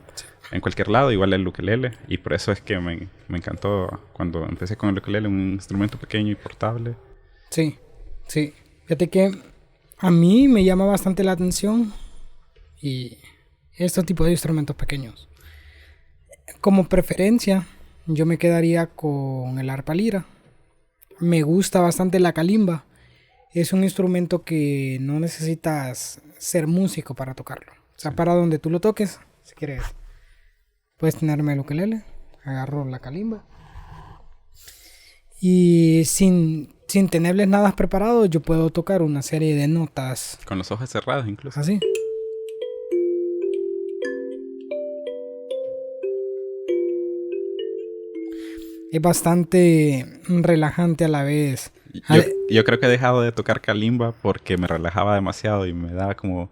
en cualquier lado, igual el ukelele. Y por eso es que me encantó cuando empecé con el ukelele, un instrumento pequeño y portable. Sí. Fíjate que a mí me llama bastante la atención y este tipo de instrumentos pequeños. Como preferencia, yo me quedaría con el arpa lira. Me gusta bastante la kalimba. Es un instrumento que no necesitas ser músico para tocarlo. O sea, para donde tú lo toques, si quieres, puedes tenerme el ukelele, agarro la kalimba. Y sin tenerles nada preparado, yo puedo tocar una serie de notas. Con los ojos cerrados incluso. Así. Es bastante relajante a la vez. Yo creo que he dejado de tocar kalimba porque me relajaba demasiado y me daba como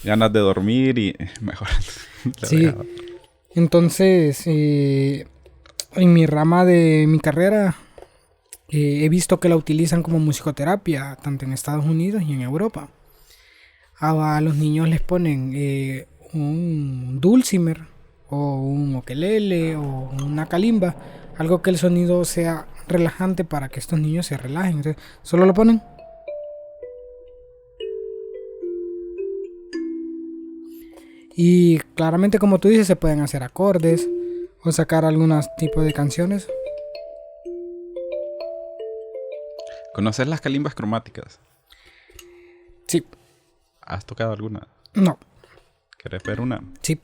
ganas de dormir y mejor. Sí. Dejaba. Entonces, en mi rama de mi carrera, he visto que la utilizan como musicoterapia, tanto en Estados Unidos y en Europa. A los niños les ponen un dulcimer o un ukelele o una kalimba, algo que el sonido sea relajante para que estos niños se relajen. Entonces, solo lo ponen Y claramente, como tú dices, se pueden hacer acordes o sacar algunos tipos de canciones. ¿Conoces las calimbas cromáticas? Sí. ¿Has tocado alguna? No. ¿Querés ver una? Sí.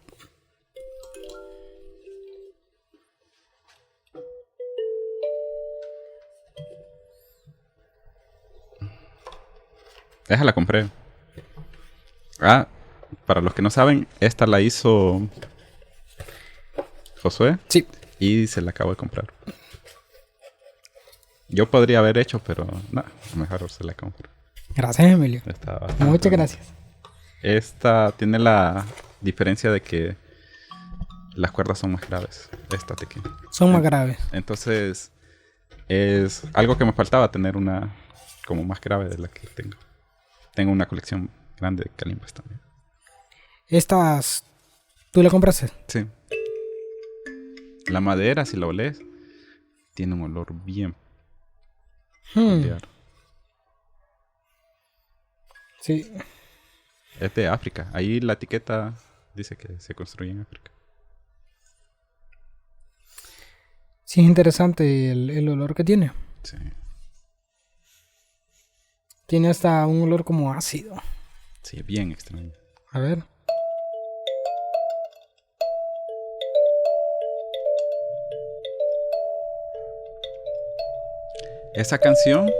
Esa la compré. Ah, para los que no saben, esta la hizo Josué. Sí. Y se la acabo de comprar. Yo podría haber hecho, pero no, mejor se la compro. Gracias, Emilio. Muchas gracias. Esta tiene la diferencia de que las cuerdas son más graves. Esta de aquí. Son más graves. Entonces, es algo que me faltaba, tener una como más grave de la que tengo. Tengo una colección grande de calimbas también. Estas, ¿tú la compraste? Sí. La madera, si la olés, tiene un olor bien peculiar. Sí. Es de África. Ahí la etiqueta dice que se construye en África. Sí, es interesante el olor que tiene. Sí. Tiene hasta un olor como ácido. Sí, bien extraño. A ver. Esa canción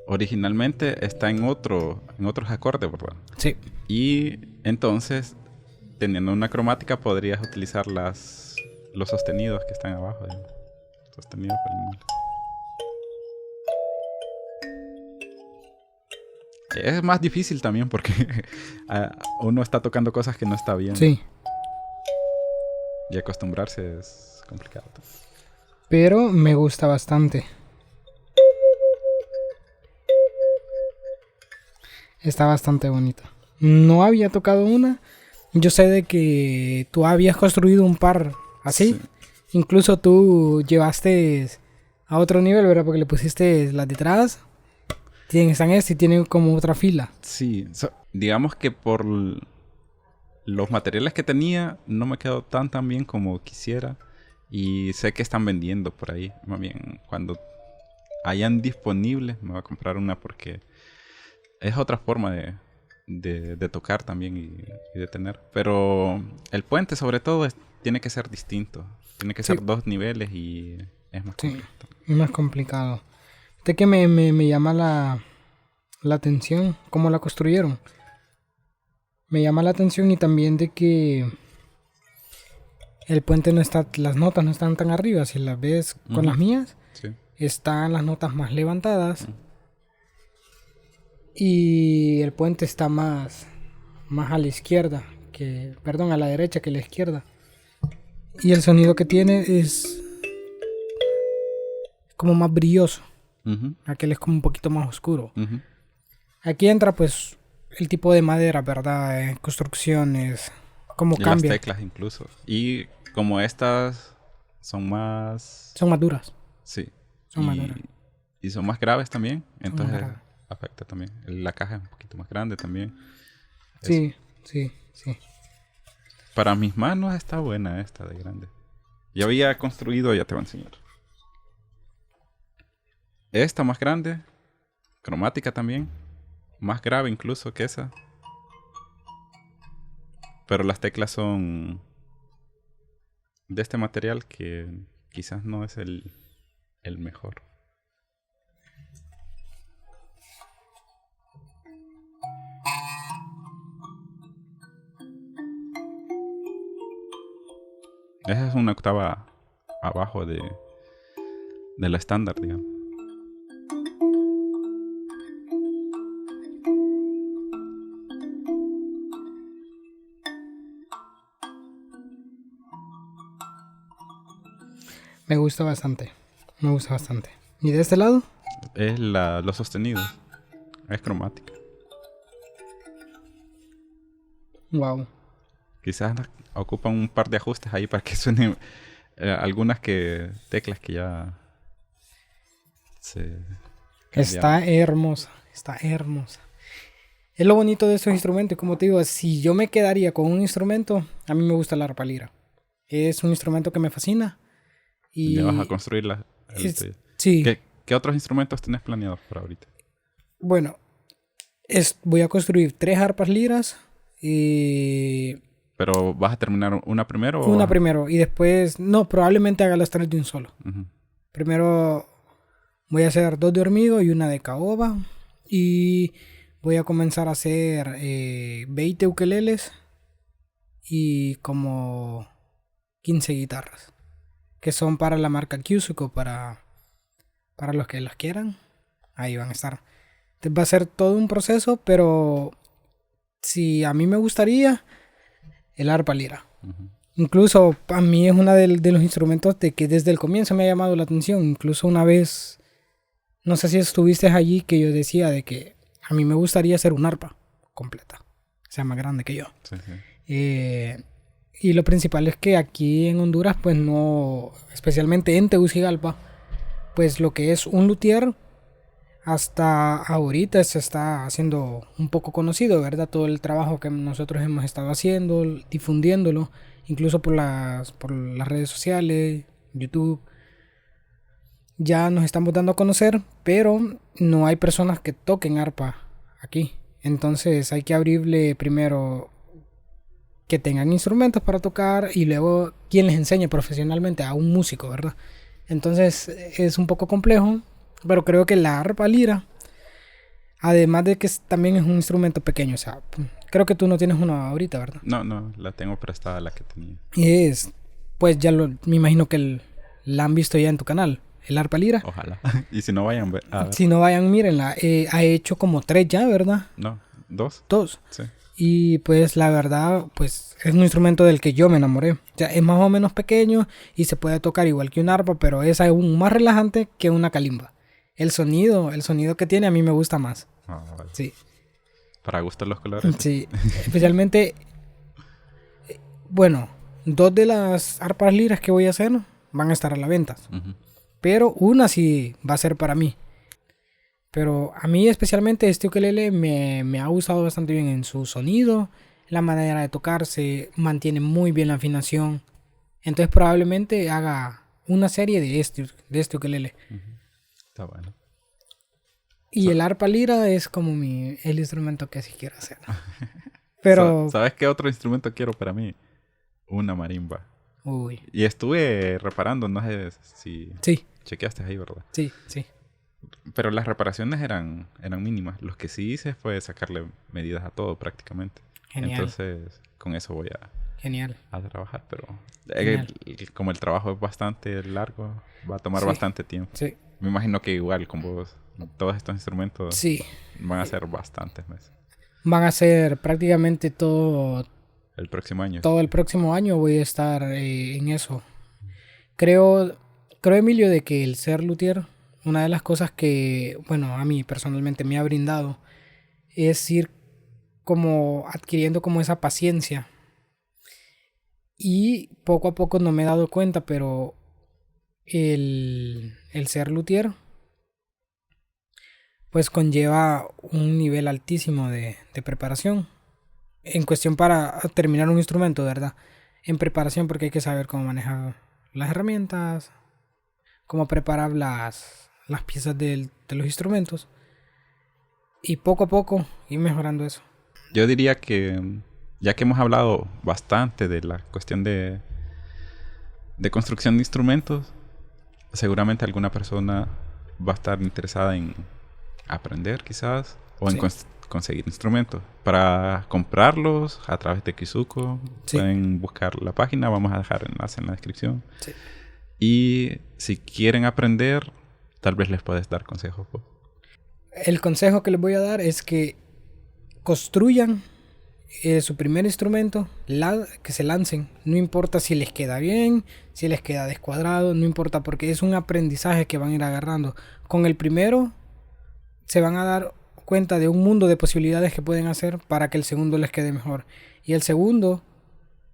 originalmente está en otros acordes, ¿verdad? Sí. Y entonces, teniendo una cromática, podrías utilizar los sostenidos que están abajo. Sostenidos por el mundo. Es más difícil también porque uno está tocando cosas que no está bien. Sí. Y acostumbrarse es complicado. Pero me gusta bastante. Está bastante bonita. No había tocado una. Yo sé de que tú habías construido un par así. Sí. Incluso tú llevaste a otro nivel, ¿verdad? Porque le pusiste las detrás. Están y tienen como otra fila. Sí. Digamos que por los materiales que tenía no me quedó tan bien como quisiera. Y sé que están vendiendo por ahí. Más bien, cuando hayan disponibles, me voy a comprar una porque es otra forma de tocar también y de tener. Pero el puente, sobre todo, tiene que ser distinto. Tiene que ser 2 niveles y es más complicado. Sí, más complicado. De que me llama la atención cómo la construyeron. Me llama la atención y también de que el puente no está, las notas no están tan arriba. Si las ves con las mías, Sí. están las notas más levantadas. Y el puente está más a la izquierda a la derecha que a la izquierda. Y el sonido que tiene es como más brilloso. Aquel es como un poquito más oscuro. Aquí entra pues el tipo de madera, ¿verdad? Construcciones, cómo Y cambia. las teclas incluso. Y como estas son más... Son más duras. Sí. Son más duras. Y son más graves también. Entonces graves. afecta también. La caja es un poquito más grande también. Sí. Para mis manos está buena esta de grande. Ya había construido, ya te voy a enseñar. Esta más grande, cromática también, más grave incluso que esa. Pero las teclas son de este material que quizás no es el mejor. Esa es una octava abajo de la estándar, digamos. Me gusta bastante. ¿Y de este lado? Es los sostenidos. Es cromática. Wow. Quizás ocupan un par de ajustes ahí para que suenen algunas teclas que ya se cambiaron. Está hermosa. Es lo bonito de estos instrumentos. Como te digo, si yo me quedaría con un instrumento, a mí me gusta la arpa lira. Es un instrumento que me fascina. Ya vas a Y construir sí, ¿Qué otros instrumentos tienes planeados para ahorita? bueno, voy a construir 3 arpas liras y ¿Pero vas a terminar una primero o una primero. Y después, no, probablemente haga las 3 de un solo. Ujú. Primero voy a hacer 2 de hormigo y una de caoba. Y voy a comenzar a hacer 20 ukeleles y como 15 guitarras. Que son para la marca Kyusuko, para los que las quieran. Ahí van a estar. Entonces va a ser todo un proceso, pero si a mí me gustaría, el arpa lira. Ujú. Incluso a mí es uno de los instrumentos de que desde el comienzo me ha llamado la atención. Incluso una vez, no sé si estuviste allí, que yo decía de que a mí me gustaría hacer un arpa completa. O sea, más grande que yo. Sí, sí. Y lo principal es que aquí en Honduras, pues no, especialmente en Tegucigalpa, pues lo que es un luthier, hasta ahorita se está haciendo un poco conocido, ¿verdad? Todo el trabajo que nosotros hemos estado haciendo, difundiéndolo, incluso por las redes sociales, YouTube. Ya nos estamos dando a conocer, pero no hay personas que toquen arpa aquí. Entonces hay que abrirle primero que tengan instrumentos para tocar y luego quien les enseñe profesionalmente a un músico, ¿verdad? Entonces es un poco complejo, pero creo que la arpa lira, además de que también es un instrumento pequeño, o sea, creo que tú no tienes uno ahorita, ¿verdad? No, la tengo prestada la que tenía. Y pues me imagino que la han visto ya en tu canal, el arpa lira. Ojalá. Y si no vayan a ver. Si no vayan, mírenla, ha hecho como 3 ya, ¿verdad? No, 2. 2. Sí. Y pues la verdad, pues es un instrumento del que yo me enamoré. O sea, es más o menos pequeño y se puede tocar igual que un arpa, pero es aún más relajante que una calimba. El sonido que tiene a mí me gusta más. Ah, vale. Sí, Para gustos los colores. sí. Especialmente, bueno, 2 de las arpas liras que voy a hacer van a estar a la venta. Ujú. Pero una sí va a ser para mí. Pero a mí especialmente este ukelele me ha gustado bastante bien en su sonido, la manera de tocarse, mantiene muy bien la afinación. Entonces probablemente haga una serie de este ukelele. Está bueno. Y el arpa lira es como el instrumento que sí quiero hacer. Pero, ¿Sabes qué otro instrumento quiero para mí? Una marimba. uy, Y estuve reparando, no sé si sí, chequeaste ahí, ¿verdad? sí, sí. Pero las reparaciones eran mínimas. Los que sí hice fue sacarle medidas a todo prácticamente. Genial. Entonces, con eso voy Genial. a trabajar. Pero Genial. como el trabajo es bastante largo, va a tomar Sí. bastante tiempo. Sí, Me imagino que igual con vos, todos estos instrumentos sí. van a ser bastantes meses. Van a ser prácticamente todo El próximo año. el próximo año voy a estar en eso. Creo, Emilio, de que el ser luthier, una de las cosas que, bueno, a mí personalmente me ha brindado, es ir como adquiriendo como esa paciencia. Y poco a poco no me he dado cuenta, pero el ser luthier, pues conlleva un nivel altísimo de preparación. En cuestión para terminar un instrumento, ¿verdad? En preparación, porque hay que saber cómo manejar las herramientas, cómo preparar las piezas de los instrumentos. Y poco a poco ir mejorando eso. Yo diría que, ya que hemos hablado bastante de la cuestión de construcción de instrumentos, seguramente alguna persona va a estar interesada en aprender quizás o en Sí. conseguir instrumentos. Para comprarlos a través de Kizuko, Sí. pueden buscar la página, vamos a dejar enlace en la descripción. Sí. Y si quieren aprender, tal vez les puedes dar consejos. El consejo que les voy a dar es que construyan su primer instrumento, que se lancen. No importa si les queda bien, si les queda descuadrado, no importa, porque es un aprendizaje que van a ir agarrando. Con el primero se van a dar cuenta de un mundo de posibilidades que pueden hacer para que el segundo les quede mejor. Y el segundo,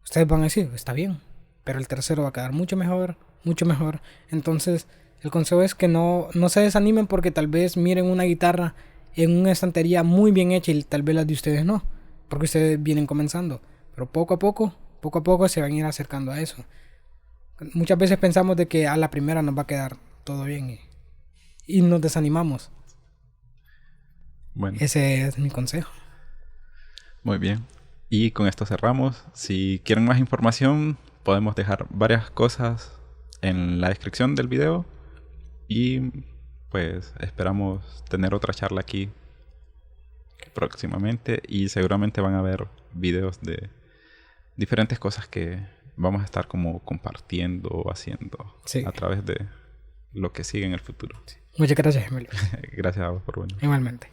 ustedes van a decir, está bien, pero el tercero va a quedar mucho mejor, mucho mejor. Entonces, el consejo es que no se desanimen porque tal vez miren una guitarra en una estantería muy bien hecha y tal vez las de ustedes no, porque ustedes vienen comenzando. Pero poco a poco se van a ir acercando a eso. Muchas veces pensamos de que a la primera nos va a quedar todo bien y nos desanimamos. Bueno, Ese es mi consejo. muy bien. Y con esto cerramos. Si quieren más información, podemos dejar varias cosas en la descripción del video. Y pues esperamos tener otra charla aquí próximamente. Y seguramente van a ver videos de diferentes cosas que vamos a estar como compartiendo o haciendo Sí. a través de lo que sigue en el futuro. Muchas gracias, Emilio. Gracias a vos por venir. Igualmente.